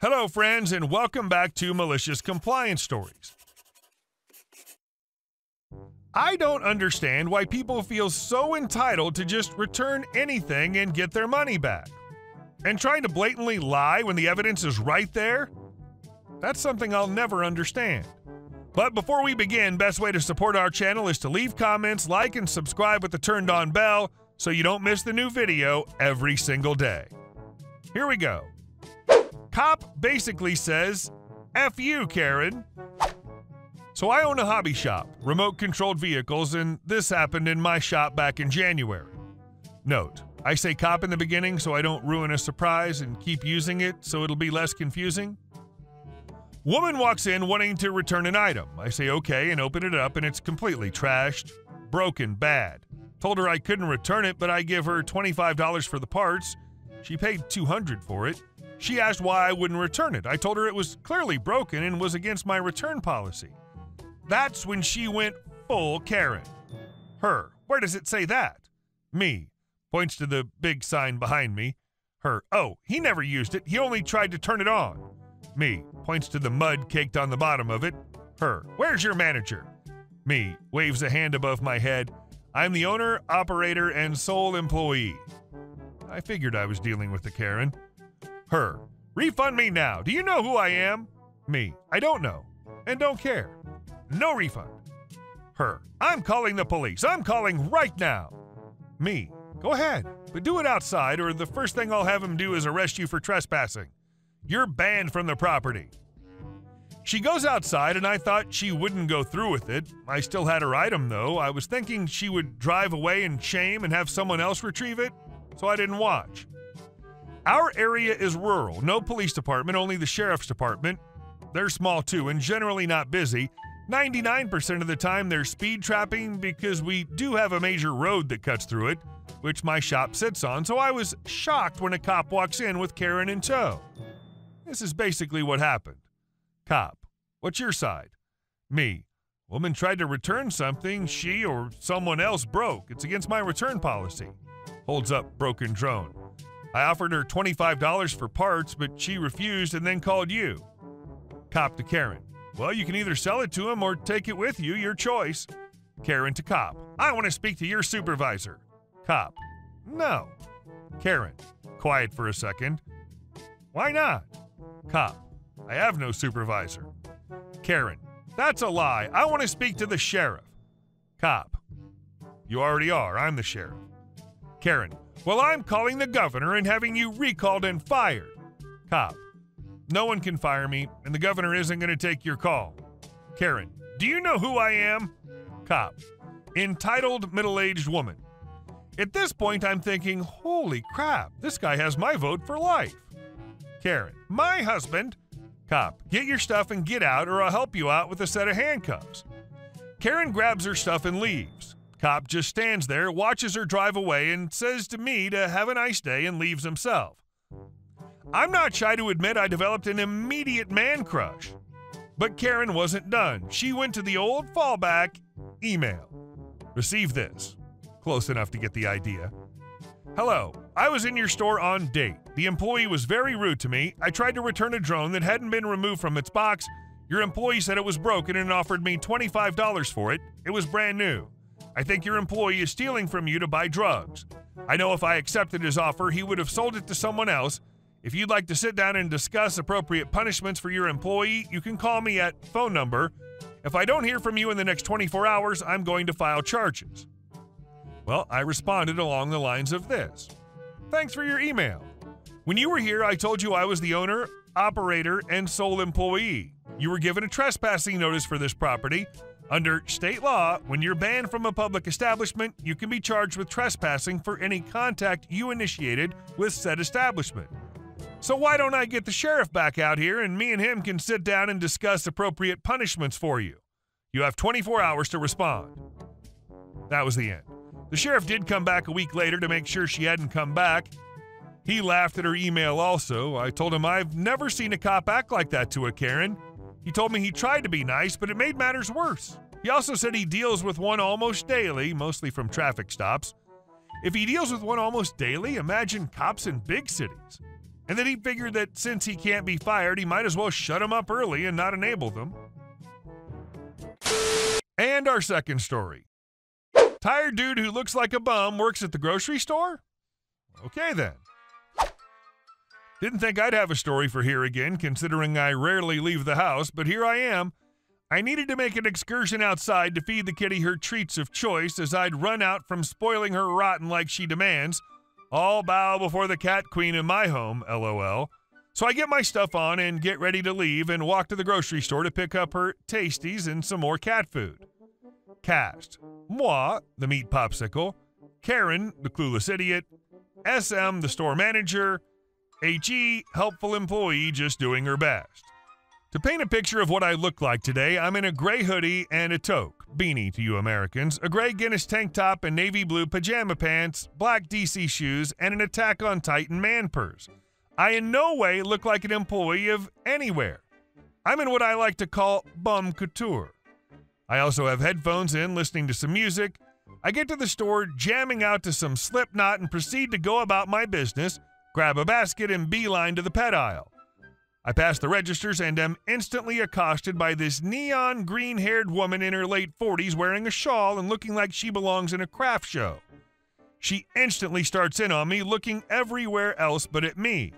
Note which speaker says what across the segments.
Speaker 1: Hello, friends, and welcome back to Malicious Compliance Stories. I don't understand why people feel so entitled to just return anything and get their money back. And trying to blatantly lie when the evidence is right there? That's something I'll never understand. But before we begin, best way to support our channel is to leave comments, like, and subscribe with the turned on bell so you don't miss the new video every single day. Here we go. Cop basically says, F you, Karen. So I own a hobby shop, remote-controlled vehicles, and this happened in my shop back in January. Note, I say cop in the beginning so I don't ruin a surprise and keep using it so it'll be less confusing. Woman walks in wanting to return an item. I say okay and open it up and it's completely trashed, broken, bad. Told her I couldn't return it, but I give her $25 for the parts. She paid $200 for it. She asked why I wouldn't return it. I told her it was clearly broken and was against my return policy. That's when she went full Karen. Her, where does it say that? Me, points to the big sign behind me. Her, oh, he never used it. He only tried to turn it on. Me, points to the mud caked on the bottom of it. Her, where's your manager? Me, waves a hand above my head. I'm the owner, operator, and sole employee. I figured I was dealing with the Karen. Her, refund me now. Do you know who I am? Me, I don't know and don't care. No refund. Her, I'm calling the police. I'm calling right now. Me, go ahead, but do it outside or the first thing I'll have him do is arrest you for trespassing. You're banned from the property. She goes outside and I thought she wouldn't go through with it. I still had her item though. I was thinking she would drive away in shame and have someone else retrieve it, so I didn't watch. Our area is rural, no police department, only the sheriff's department. They're small too and generally not busy. 99% of the time they're speed trapping because we do have a major road that cuts through it, which my shop sits on, so I was shocked when a cop walks in with Karen in tow. This is basically what happened. Cop, what's your side? Me, woman tried to return something she or someone else broke. It's against my return policy. Holds up broken drone. I offered her $25 for parts, but she refused and then called you. Cop to Karen. Well, you can either sell it to him or take it with you, your choice. Karen to cop. I want to speak to your supervisor. Cop. No. Karen. Quiet for a second. Why not? Cop. I have no supervisor. Karen. That's a lie. I want to speak to the sheriff. Cop. You already are. I'm the sheriff. Karen. Well, I'm calling the governor and having you recalled and fired. Cop. No one can fire me, and the governor isn't going to take your call. Karen, do you know who I am? Cop, entitled middle-aged woman. At this point, I'm thinking, holy crap, this guy has my vote for life. Karen, my husband. Cop, get your stuff and get out, or I'll help you out with a set of handcuffs. Karen grabs her stuff and leaves. Cop just stands there, watches her drive away, and says to me to have a nice day and leaves himself. I'm not shy to admit I developed an immediate man crush. But Karen wasn't done. She went to the old fallback, email. Receive this. Close enough to get the idea. Hello, I was in your store on date. The employee was very rude to me. I tried to return a drone that hadn't been removed from its box. Your employee said it was broken and offered me $25 for it. It was brand new. I think your employee is stealing from you to buy drugs. I know if I accepted his offer, he would have sold it to someone else. If you'd like to sit down and discuss appropriate punishments for your employee, you can call me at phone number. If I don't hear from you in the next 24 hours, I'm going to file charges. Well, I responded along the lines of this. Thanks for your email. When you were here, I told you I was the owner, operator, and sole employee. You were given a trespassing notice for this property. Under state law, when you're banned from a public establishment, you can be charged with trespassing for any contact you initiated with said establishment. So why don't I get the sheriff back out here and me and him can sit down and discuss appropriate punishments for you? You have 24 hours to respond. That was the end. The sheriff did come back a week later to make sure she hadn't come back. He laughed at her email also. I told him I've never seen a cop act like that to a Karen. He told me he tried to be nice, but it made matters worse. He also said he deals with one almost daily, mostly from traffic stops. If he deals with one almost daily, imagine cops in big cities. and that he figured that since he can't be fired, he might as well shut them up early and not enable them. And our second story. Tired dude who looks like a bum works at the grocery store? Okay then. Didn't think I'd have a story for here again, considering I rarely leave the house, but here I am. I needed to make an excursion outside to feed the kitty her treats of choice, as I'd run out from spoiling her rotten like she demands. All bow before the cat queen in my home, LOL. So I get my stuff on and get ready to leave and walk to the grocery store to pick up her tasties and some more cat food. Cast: moi, the meat popsicle; Karen, the clueless idiot; SM, the store manager; HE, helpful employee just doing her best. To paint a picture of what I look like today, I'm in a gray hoodie and a toque, beanie to you Americans, a gray Guinness tank top and navy blue pajama pants, black DC shoes, and an Attack on Titan man purse. I in no way look like an employee of anywhere. I'm in what I like to call bum couture. I also have headphones in, listening to some music. I get to the store, jamming out to some Slipknot, and proceed to go about my business, grab a basket, and beeline to the pet aisle. I pass the registers and am instantly accosted by this neon green-haired woman in her late 40s wearing a shawl and looking like she belongs in a craft show. She instantly starts in on me, looking everywhere else but at me.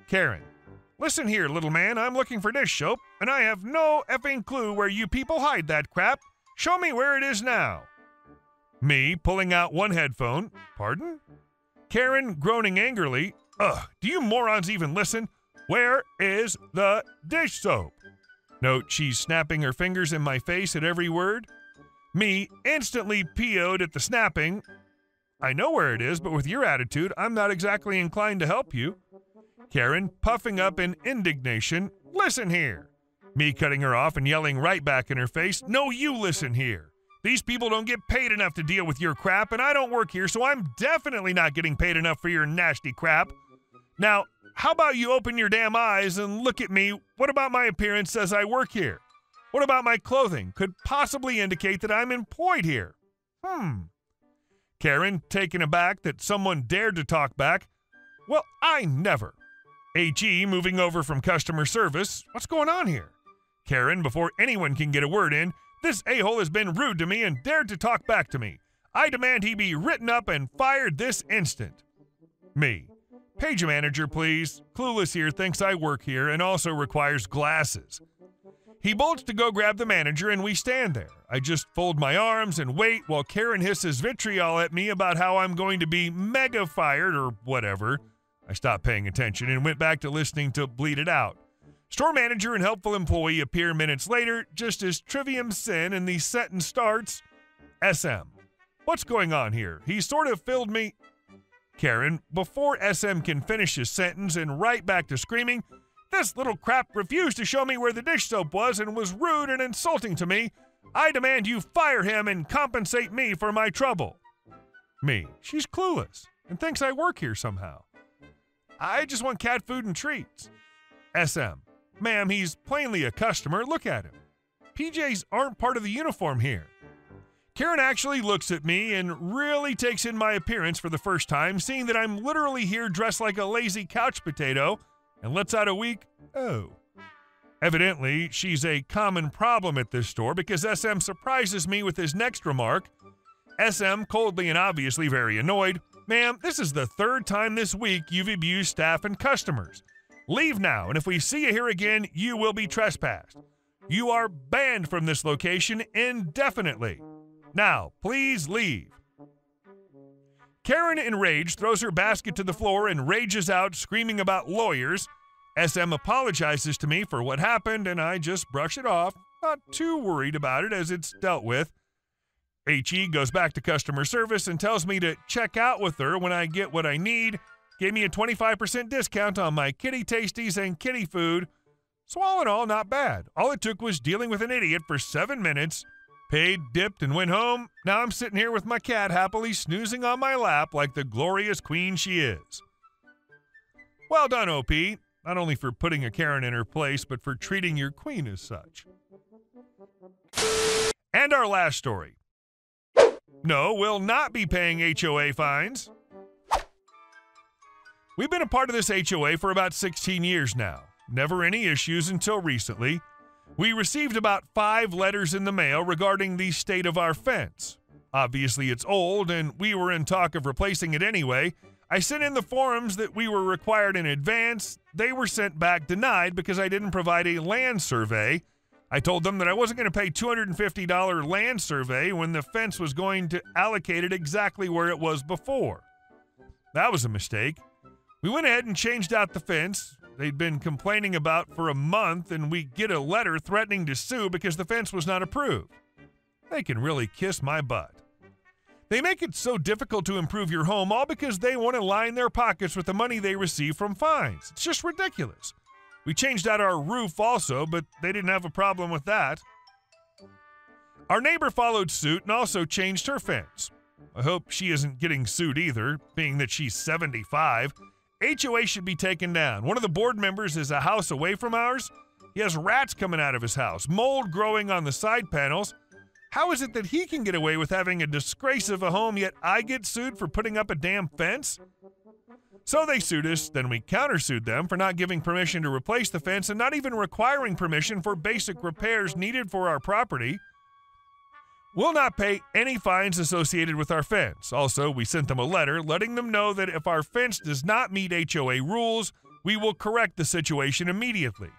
Speaker 1: Karen: listen here, little man, I'm looking for dish soap, and I have no effing clue where you people hide that crap. Show me where it is now. Me, pulling out one headphone. Pardon? Karen, groaning angrily. Ugh, do you morons even listen? Where is the dish soap? Note, she's snapping her fingers in my face at every word. Me, instantly PO'd at the snapping. I know where it is, but with your attitude, I'm not exactly inclined to help you. Karen, puffing up in indignation. Listen here. Me, cutting her off and yelling right back in her face. No, you listen here. These people don't get paid enough to deal with your crap, and I don't work here, so I'm definitely not getting paid enough for your nasty crap. Now, how about you open your damn eyes and look at me? What about my appearance says I work here? What about my clothing could possibly indicate that I'm employed here? Karen, taken aback that someone dared to talk back. Well, I never. HE, moving over from customer service. What's going on here? Karen, before anyone can get a word in, this a-hole has been rude to me and dared to talk back to me. I demand he be written up and fired this instant. Me. Page manager, please. Clueless here thinks I work here and also requires glasses. He bolts to go grab the manager and we stand there. I just fold my arms and wait while Karen hisses vitriol at me about how I'm going to be mega fired or whatever. I stopped paying attention and went back to listening to Bleed It Out. Store manager and helpful employee appear minutes later, just as trivium sin, and the sentence starts, SM. What's going on here? He sort of filled me. Karen, before SM can finish his sentence and right back to screaming, this little crap refused to show me where the dish soap was and was rude and insulting to me. I demand you fire him and compensate me for my trouble. Me, she's clueless and thinks I work here somehow. I just want cat food and treats. SM, ma'am, he's plainly a customer. Look at him. PJs aren't part of the uniform here. Karen actually looks at me and really takes in my appearance for the first time, seeing that I'm literally here dressed like a lazy couch potato, and lets out a weak, oh. Evidently, she's a common problem at this store because SM surprises me with his next remark. SM, coldly and obviously very annoyed, ma'am, this is the third time this week you've abused staff and customers. Leave now, and if we see you here again, you will be trespassed. You are banned from this location indefinitely. Now, please leave. Karen, enraged, throws her basket to the floor and rages out, screaming about lawyers. SM apologizes to me for what happened, and I just brush it off, not too worried about it as it's dealt with. HE goes back to customer service and tells me to check out with her when I get what I need. Gave me a 25% discount on my kitty tasties and kitty food. So all in all, not bad. All it took was dealing with an idiot for 7 minutes. Paid, dipped, and went home. Now I'm sitting here with my cat happily snoozing on my lap like the glorious queen she is. Well done, OP. Not only for putting a Karen in her place, but for treating your queen as such. And our last story. No, we'll not be paying HOA fines. We've been a part of this HOA for about 16 years now. Never any issues until recently. We received about 5 letters in the mail regarding the state of our fence. Obviously, it's old, and we were in talk of replacing it anyway. I sent in the forms that we were required in advance. They were sent back denied because I didn't provide a land survey. I told them that I wasn't going to pay $250 land survey when the fence was going to allocate it exactly where it was before. That was a mistake. We went ahead and changed out the fence they'd been complaining about for a month, and we get a letter threatening to sue because the fence was not approved. They can really kiss my butt. They make it so difficult to improve your home all because they want to line their pockets with the money they receive from fines. It's just ridiculous. We changed out our roof also, but they didn't have a problem with that. Our neighbor followed suit and also changed her fence. I hope she isn't getting sued either, being that she's 75. HOA should be taken down. One of the board members is a house away from ours. He has rats coming out of his house, mold growing on the side panels. How is it that he can get away with having a disgrace of a home, yet I get sued for putting up a damn fence? So they sued us, then we countersued them for not giving permission to replace the fence and not even requiring permission for basic repairs needed for our property. We'll not pay any fines associated with our fence. Also, we sent them a letter letting them know that if our fence does not meet HOA rules, we will correct the situation immediately.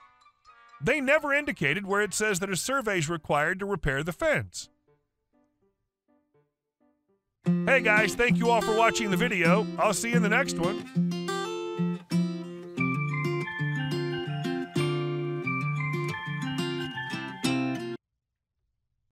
Speaker 1: They never indicated where it says that a survey is required to repair the fence. Hey guys, thank you all for watching the video. I'll see you in the next one.